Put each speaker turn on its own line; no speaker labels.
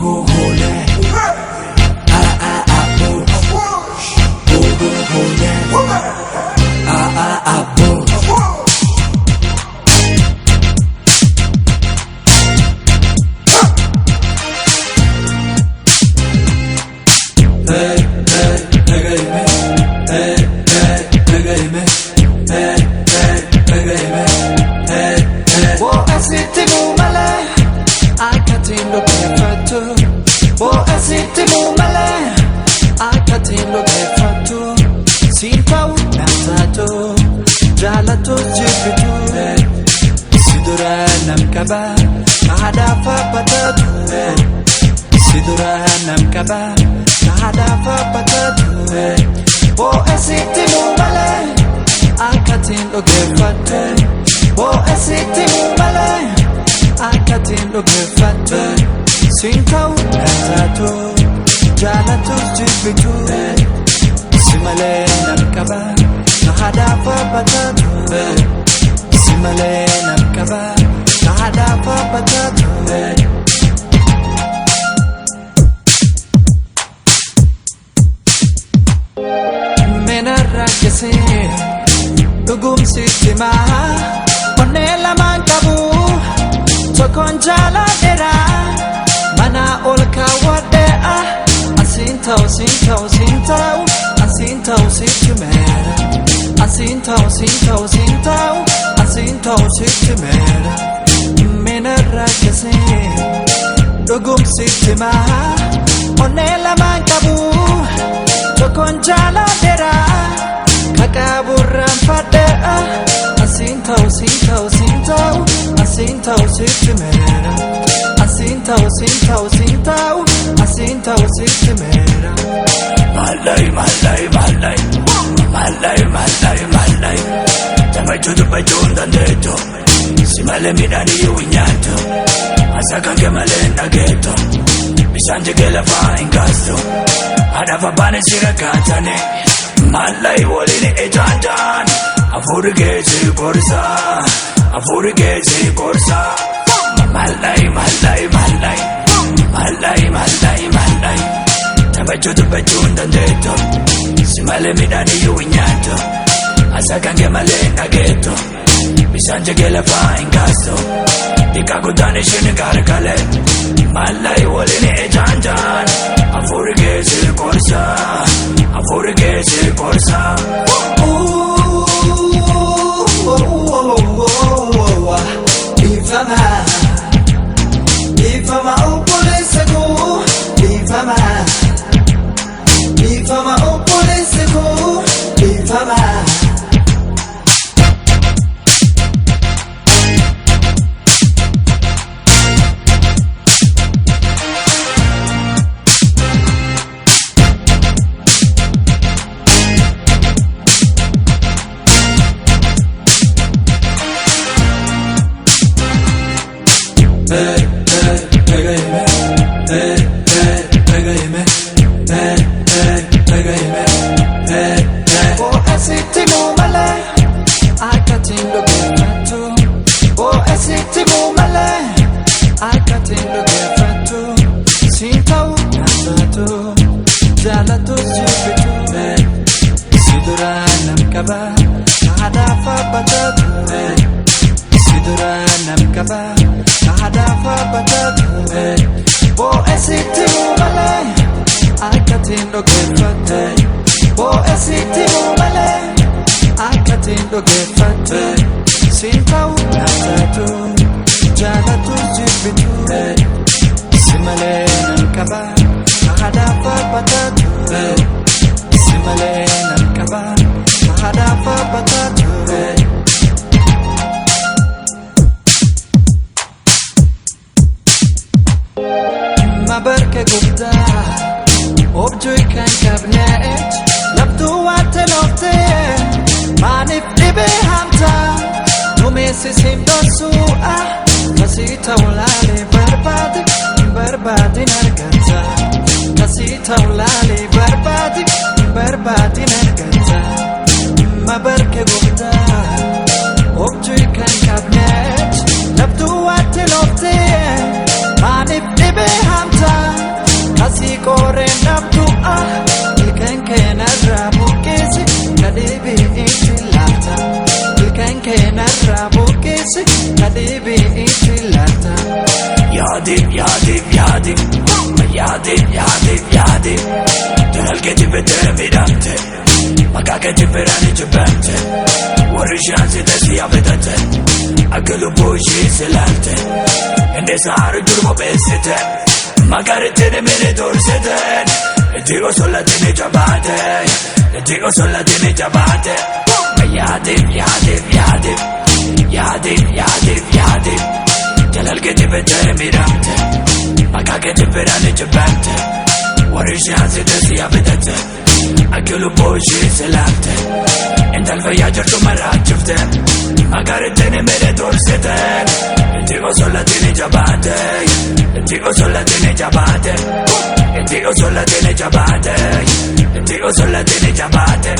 go hole. Boo. Go hole. Boo. Jalato jibitu Sidura namkaba Kahadafa patatu Sidura namkaba Kahadafa patatu Bo esiti mumale Akatin logefatu Bo esiti mumale Akatin logefatu Sinkau natatu Jalato jibitu Simale namkaba Kahadafa patatu Simale namkaba Kahadafa patatu Mena rakese Dugum sitima Onela mankabu Tokon jala dera Mana olka wadea Asintau sintau sintau Asintau situmera Asintau situmera Mena rakese Dugum sitima Onela mankabu Tokon jala dera Kakaburan fadea Asintau situmera Asintau situmera Malay Tamajudu pajunda neto Simale midani yuwinyato Asakange malenda geto Bisanje gela fa ingasto Hadafa bane sirakatane Malay walini ejanjan Afurigezi korsa Malay Tamajudu pajunda neto Simale midani yuwinyato Asakange malenda geto Bisanje gela fa ingasto Dikakutane shini karakale Malay walini ejanjan Afurigezi korsa Ifama upolisiku Ifama upolisiku Ifama Jalato jibitu Sidura namkaba Kahadafa patatu Sidura namkaba Kahadafa patatu Bo esiti mumale Akatin logefatu Bo esiti mumale Akatin logefatu Sintau natatu Jalato jibitu Simale namkaba Kahadafa patatu Simale namkaba Kahadafa patatu Mabarke gupta Objoy kan cabinet Labdu wate lofte Manif dibe hamta Numesi simdosua Kasita ulale barbadi nargata Kasita ulale barbadi nargata Mabarke gupta Objoy kan cabinet Labdu wate lofte Manif dibe hamta keenarraa buqqeesse kadhiibii itti laata.
Yaadim Jalaalkeetti fedee midhamte maqaa keetti biraan ijibbaamte warri shaansite si yaafetate akka lubbuu ishii silaalte indeessa haari durbo beessite maqaan ittiin mini tursite itti osoo latini jabaate itti osoo latini jabaate. Yaadim Jalaalkeetti fedee midhamte maqaa keetti biraan ijibbaamte warri shaansite si yaafetate akka lubbuu ishii silaalte intal fayyaa jirtu maraachifte maqaan ittiin mini tursite itti osoo latini jabaate itti osoo latini jabaate itti osoo latini jabaate itti osoo latini jabaate.